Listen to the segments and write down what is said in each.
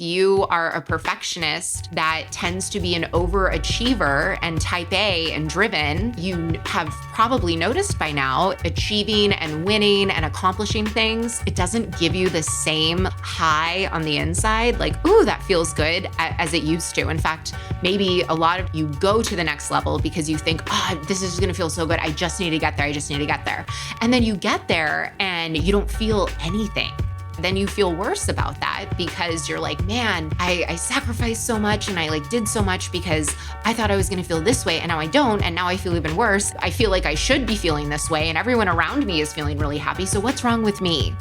you are a perfectionist that tends to be an overachiever and type A and driven, you have probably noticed by now, achieving and winning and accomplishing things, it doesn't give you the same high on the inside, like, ooh, that feels good, as it used to. In fact, maybe a lot of you go to the next level because you think, oh, this is gonna feel so good. I just need to get there. I just need to get there. And then you get there and you don't feel anything. Then you feel worse about that because you're like, man, I sacrificed so much and I did so much because I thought I was gonna feel this way and now I don't. And now I feel even worse. I feel like I should be feeling this way and everyone around me is feeling really happy. So what's wrong with me?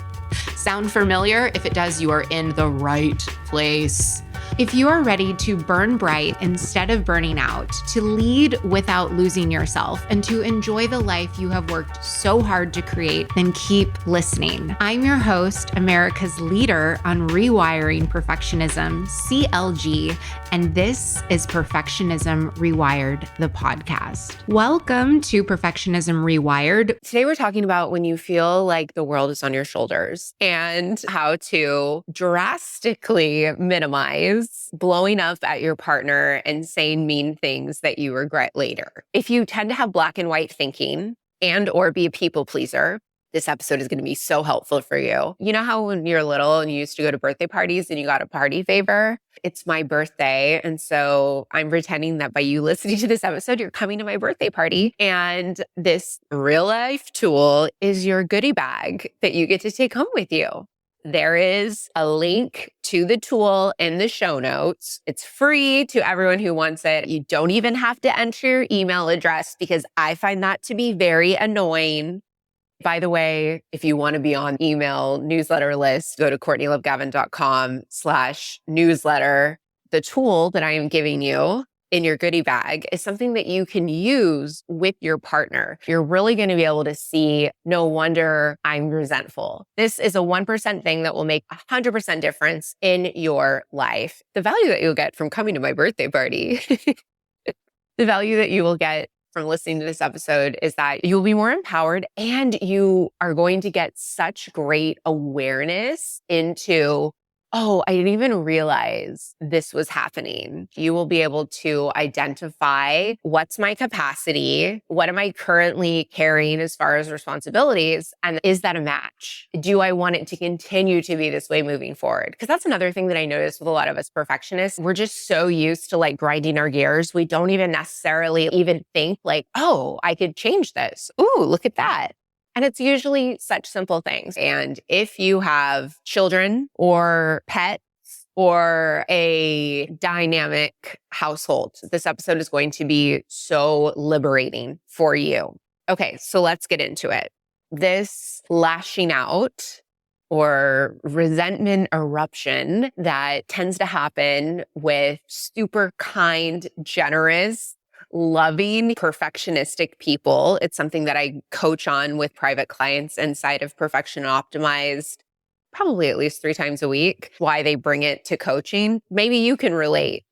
Sound familiar? If it does, you are in the right place. If you are ready to burn bright instead of burning out, to lead without losing yourself, and to enjoy the life you have worked so hard to create, then keep listening. I'm your host, America's leader on rewiring perfectionism, CLG, and this is Perfectionism Rewired, the podcast. Welcome to Perfectionism Rewired. Today we're talking about when you feel like the world is on your shoulders and how to drastically minimize blowing up at your partner and saying mean things that you regret later. If you tend to have black and white thinking and or be a people pleaser, this episode is going to be so helpful for you. You know how when you're little and you used to go to birthday parties and you got a party favor? It's my birthday. And so I'm pretending that by you listening to this episode, you're coming to my birthday party. And this real life tool is your goodie bag that you get to take home with you. There is a link to the tool in the show notes. It's free to everyone who wants it. You don't even have to enter your email address because I find that to be very annoying. By the way, if you want to be on email newsletter list, go to CourtneyLoveGavin.com/newsletter. The tool that I am giving you in your goodie bag is something that you can use with your partner. You're really going to be able to see, no wonder I'm resentful. This is a 1% thing that will make 100% difference in your life. The value that you'll get from coming to my birthday party, the value that you will get from listening to this episode is that you'll be more empowered and you are going to get such great awareness into, oh, I didn't even realize this was happening. You will be able to identify what's my capacity, what am I currently carrying as far as responsibilities, and is that a match? Do I want it to continue to be this way moving forward? Because that's another thing that I noticed with a lot of us perfectionists. We're just so used to grinding our gears. We don't even necessarily even think oh, I could change this. Ooh, look at that. And it's usually such simple things. And if you have children or pets or a dynamic household, this episode is going to be so liberating for you. Okay, so let's get into it. This lashing out or resentment eruption that tends to happen with super kind, generous, loving, perfectionistic people. It's something that I coach on with private clients inside of Perfection Optimized, probably at least 3 times a week. Why they bring it to coaching. Maybe you can relate.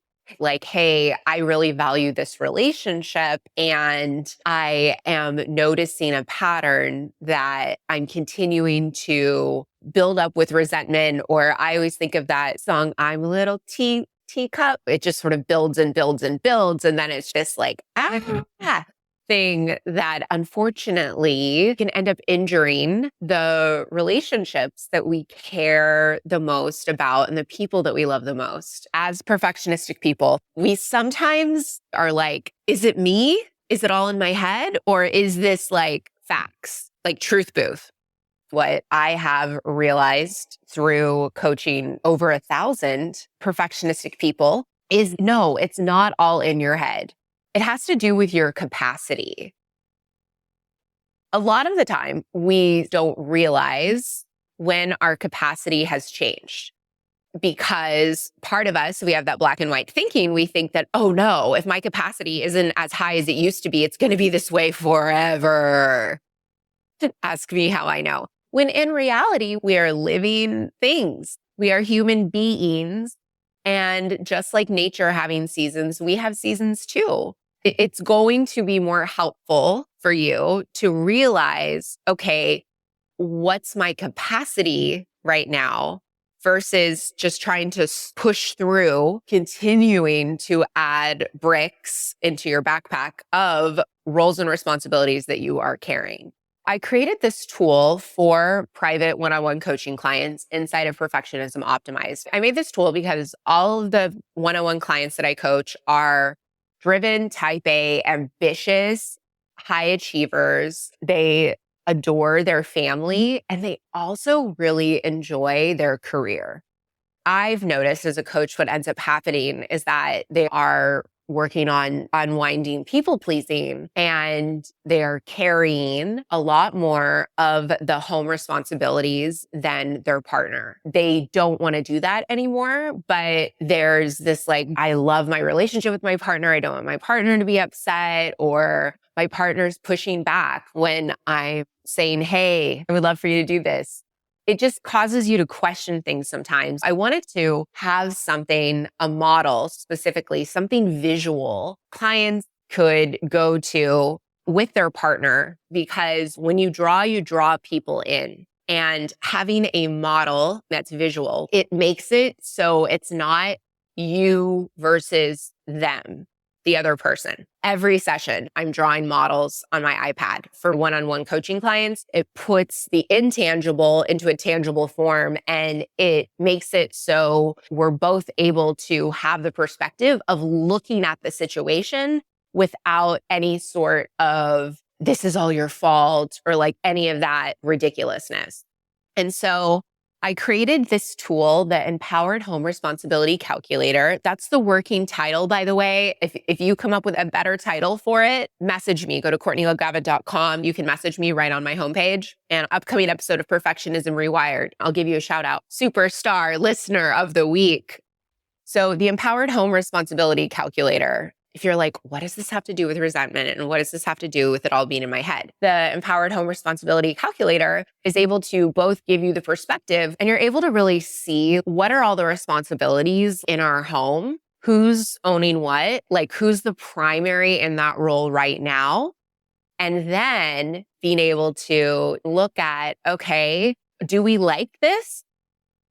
Hey, I really value this relationship and I am noticing a pattern that I'm continuing to build up with resentment. Or I always think of that song, I'm a little teacup. It just sort of builds and builds and builds. And then it's just thing that unfortunately can end up injuring the relationships that we care the most about and the people that we love the most. As perfectionistic people, we sometimes are is it me? Is it all in my head? Or is this facts, truth booth? What I have realized through coaching over 1,000 perfectionistic people is no, it's not all in your head. It has to do with your capacity. A lot of the time, we don't realize when our capacity has changed because part of us, we have that black and white thinking. We think that, oh no, if my capacity isn't as high as it used to be, it's going to be this way forever. Ask me how I know. When in reality, we are living things. We are human beings. And just like nature having seasons, we have seasons too. It's going to be more helpful for you to realize, okay, what's my capacity right now versus just trying to push through, continuing to add bricks into your backpack of roles and responsibilities that you are carrying. I created this tool for private one-on-one coaching clients inside of Perfectionism Optimized. I made this tool because all of the one-on-one clients that I coach are driven, type A, ambitious, high achievers. They adore their family, and they also really enjoy their career. I've noticed as a coach, what ends up happening is that they are working on unwinding people pleasing, and they're carrying a lot more of the home responsibilities than their partner. They don't want to do that anymore, but there's this I love my relationship with my partner. I don't want my partner to be upset, or my partner's pushing back when I'm saying, hey, I would love for you to do this. It just causes you to question things sometimes. I wanted to have something, a model specifically, something visual clients could go to with their partner, because when you draw people in. And having a model that's visual, it makes it so it's not you versus them, the other person. Every session, I'm drawing models on my iPad for one-on-one coaching clients. It puts the intangible into a tangible form, and it makes it so we're both able to have the perspective of looking at the situation without any sort of, this is all your fault, or any of that ridiculousness. And so I created this tool, the Empowered Home Responsibility Calculator. That's the working title, by the way. If you come up with a better title for it, message me. Go to CourtneyLaGava.com. You can message me right on my homepage. And upcoming episode of Perfectionism Rewired, I'll give you a shout out. Superstar listener of the week. So the Empowered Home Responsibility Calculator. If you're like, what does this have to do with resentment? And what does this have to do with it all being in my head? The Empowered Home Responsibility Calculator is able to both give you the perspective, and you're able to really see what are all the responsibilities in our home, who's owning what, who's the primary in that role right now. And then being able to look at, okay, do we like this?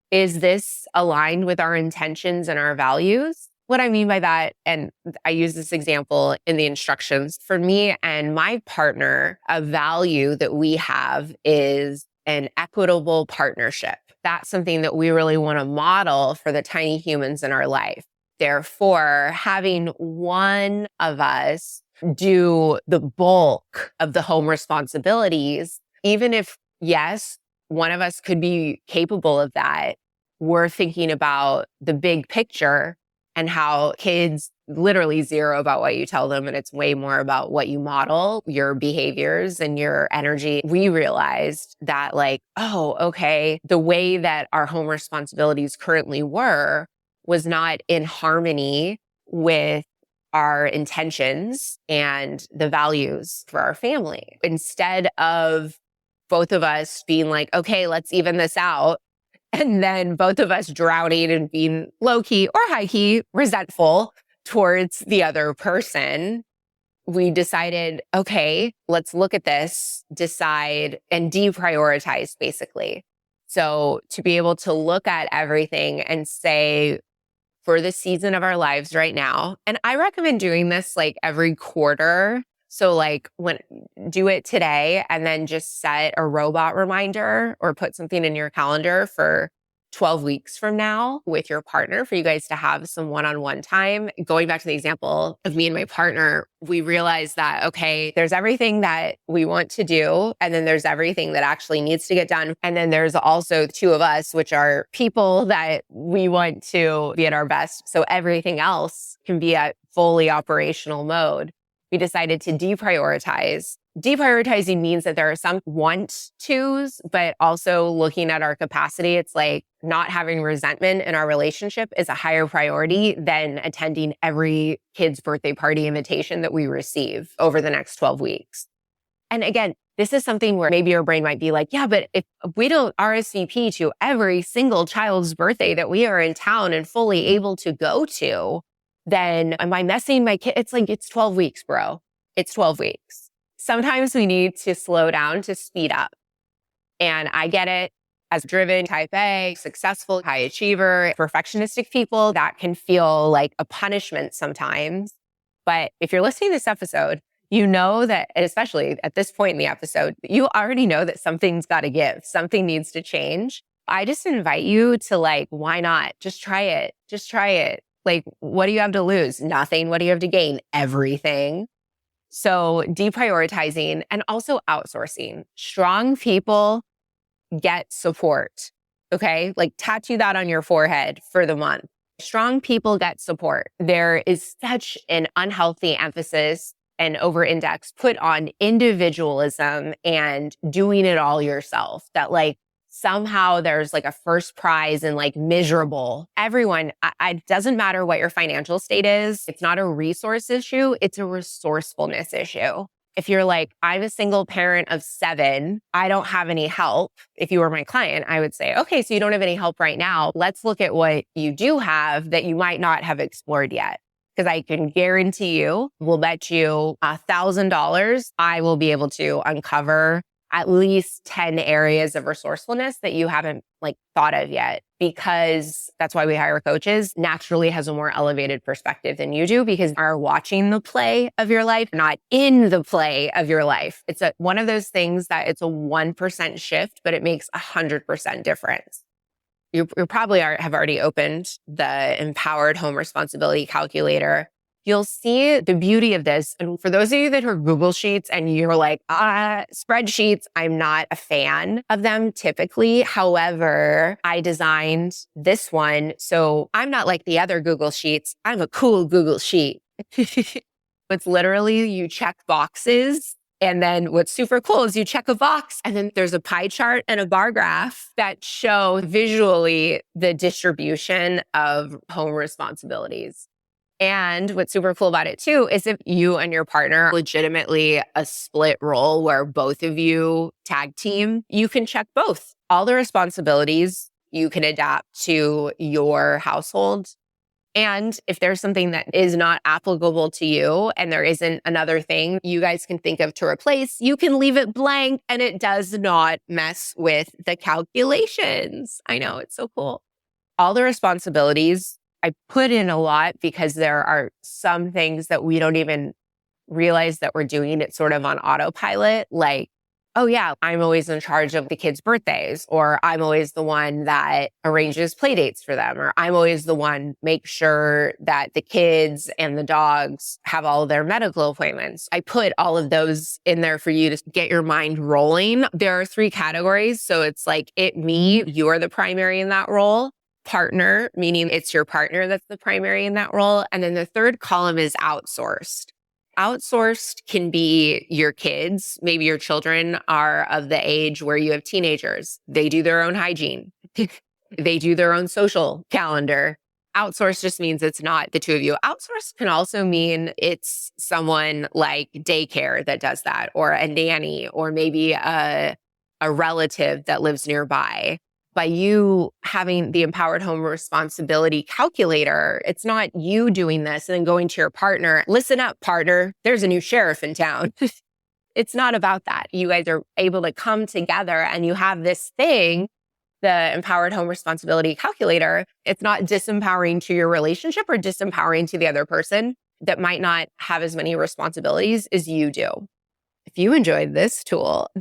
Is this aligned with our intentions and our values? What I mean by that, and I use this example in the instructions, for me and my partner, a value that we have is an equitable partnership. That's something that we really want to model for the tiny humans in our life. Therefore, having one of us do the bulk of the home responsibilities, even if, yes, one of us could be capable of that, we're thinking about the big picture and how kids literally zero about what you tell them, and it's way more about what you model, your behaviors and your energy. We realized that oh, okay, the way that our home responsibilities currently were was not in harmony with our intentions and the values for our family. Instead of both of us being okay, let's even this out, and then both of us drowning and being low-key or high-key resentful towards the other person, we decided, okay, let's look at this, decide, and deprioritize, basically. So to be able to look at everything and say, for the season of our lives right now, and I recommend doing this every quarter. So do it today and then just set a robot reminder or put something in your calendar for 12 weeks from now with your partner for you guys to have some one-on-one time. Going back to the example of me and my partner, we realized that, okay, there's everything that we want to do, and then there's everything that actually needs to get done. And then there's also the two of us, which are people that we want to be at our best. So everything else can be at fully operational mode. We decided to deprioritize. Deprioritizing means that there are some want tos, but also looking at our capacity. It's not having resentment in our relationship is a higher priority than attending every kid's birthday party invitation that we receive over the next 12 weeks. And again, this is something where maybe your brain might be yeah, but if we don't RSVP to every single child's birthday that we are in town and fully able to go to, then am I messing my kid? It's 12 weeks, bro. It's 12 weeks. Sometimes we need to slow down to speed up. And I get it. As driven, type A, successful, high achiever, perfectionistic people, that can feel like a punishment sometimes. But if you're listening to this episode, you know that, and especially at this point in the episode, you already know that something's got to give, something needs to change. I just invite you to why not? Just try it. Just try it. What do you have to lose? Nothing. What do you have to gain? Everything. So deprioritizing and also outsourcing. Strong people get support. Okay. Tattoo that on your forehead for the month. Strong people get support. There is such an unhealthy emphasis and over-index put on individualism and doing it all yourself, that somehow there's a first prize and miserable. Everyone, it doesn't matter what your financial state is. It's not a resource issue. It's a resourcefulness issue. If you're I'm a single parent of 7, I don't have any help. If you were my client, I would say, okay, so you don't have any help right now. Let's look at what you do have that you might not have explored yet. Because I can guarantee you, we'll bet you $1,000, I will be able to uncover at least 10 areas of resourcefulness that you haven't thought of yet. Because that's why we hire coaches, naturally has a more elevated perspective than you do, because are watching the play of your life, not in the play of your life. It's one of those things that it's a 1% shift, but it makes 100% difference. You probably have already opened the Empowered Home Responsibility Calculator. You'll see the beauty of this. And for those of you that are Google Sheets and you're spreadsheets, I'm not a fan of them typically. However, I designed this one. So I'm not like the other Google Sheets. I'm a cool Google Sheet. It's literally you check boxes. And then what's super cool is you check a box and then there's a pie chart and a bar graph that show visually the distribution of home responsibilities. And what's super cool about it too is if you and your partner legitimately a split role where both of you tag team, you can check both. All the responsibilities you can adapt to your household. And if there's something that is not applicable to you and there isn't another thing you guys can think of to replace, you can leave it blank and it does not mess with the calculations. I know, it's so cool. All the responsibilities I put in a lot because there are some things that we don't even realize that we're doing it sort of on autopilot. Oh yeah, I'm always in charge of the kids' birthdays, or I'm always the one that arranges play dates for them, or I'm always the one make sure that the kids and the dogs have all of their medical appointments. I put all of those in there for you to get your mind rolling. There are 3 categories. So it's it, me, you're the primary in that role. Partner, meaning it's your partner that's the primary in that role. And then the 3rd column is outsourced. Outsourced can be your kids. Maybe your children are of the age where you have teenagers. They do their own hygiene. They do their own social calendar. Outsourced just means it's not the 2 of you. Outsourced can also mean it's someone like daycare that does that, or a nanny, or maybe a relative that lives nearby. By you having the Empowered Home Responsibility Calculator, it's not you doing this and then going to your partner, listen up, partner, there's a new sheriff in town. It's not about that. You guys are able to come together and you have this thing, the Empowered Home Responsibility Calculator. It's not disempowering to your relationship or disempowering to the other person that might not have as many responsibilities as you do. If you enjoyed this tool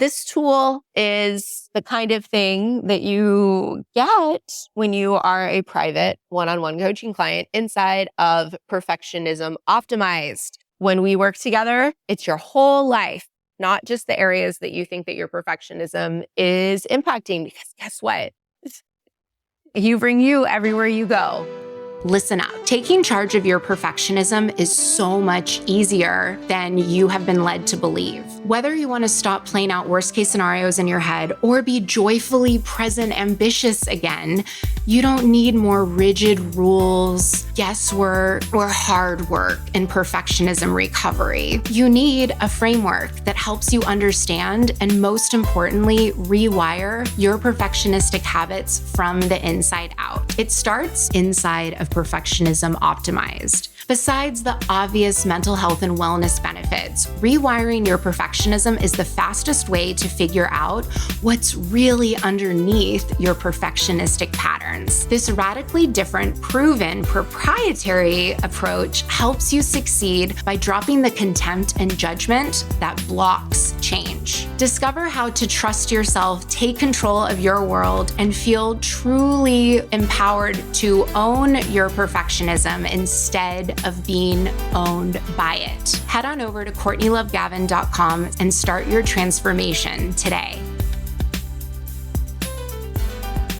is the kind of thing that you get when you are a private one-on-one coaching client inside of Perfectionism Optimized. When we work together, it's your whole life, not just the areas that you think that your perfectionism is impacting. Because guess what? You bring you everywhere you go. Listen up. Taking charge of your perfectionism is so much easier than you have been led to believe. Whether you want to stop playing out worst case scenarios in your head or be joyfully present, ambitious again, you don't need more rigid rules, guesswork, or hard work in perfectionism recovery. You need a framework that helps you understand and, most importantly, rewire your perfectionistic habits from the inside out. It starts inside of of perfectionism optimized. Besides the obvious mental health and wellness benefits, rewiring your perfectionism is the fastest way to figure out what's really underneath your perfectionistic patterns. This radically different, proven, proprietary approach helps you succeed by dropping the contempt and judgment that blocks change. Discover how to trust yourself, take control of your world, and feel truly empowered to own your perfectionism instead of being owned by it. Head on over to CourtneyLoveGavin.com and start your transformation today.